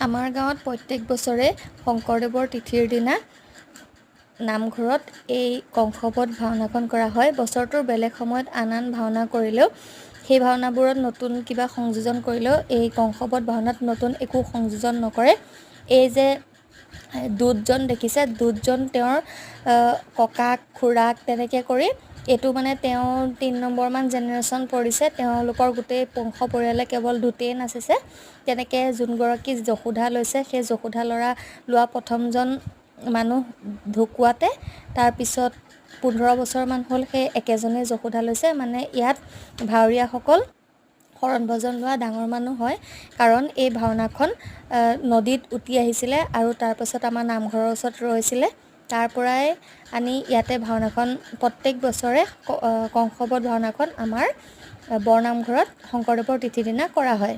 আমাৰ গাঁৱত প্ৰত্যেক বছৰে শংকৰদেৱৰ তিথিৰ দিনা নামঘৰত এই কংসবধ ভাওনাখন কৰা হয়। বছৰটোৰ বেলেগ সময়ত আন আন ভাওনা কৰিলেও সেই ভাওনাবোৰত নতুন কিবা সংযোজন কৰিলেও এই কংসবধ ভাওনাত নতুন একো সংযোজন নকৰে। এই যে দুধজন দেখিছে, দুধজন তেওঁৰ ককাক খুৰাক তেনেকৈ কৰি এইটো মানে তেওঁৰ ৩ নম্বৰমান জেনেৰেশ্যন পৰিছে। তেওঁলোকৰ গোটেই বংশ পৰিয়ালে কেৱল দুটেই নাচিছে। তেনেকৈ যোনগৰাকী যশোধা লৈছে সেই যশোধা লোৱা প্ৰথমজন মানুহ ঢুকুৱাতে তাৰপিছত 15 বছৰমান হ'ল সেই একেজনেই যশোধা লৈছে। মানে ইয়াত ভাৱৰীয়াসকল শৰণ ভজন লোৱা ডাঙৰ মানুহ হয়, কাৰণ এই ভাওনাখন নদীত উটি আহিছিলে আৰু তাৰপাছত আমাৰ নামঘৰৰ ওচৰত ৰৈছিলে। তাৰ পৰাই আনি ইয়াতে ভাওনাখন প্ৰত্যেক বছৰে কংসবধ ভাওনাখন আমাৰ বৰনামঘৰত শংকৰদেৱৰ তিথিৰ দিনা কৰা হয়।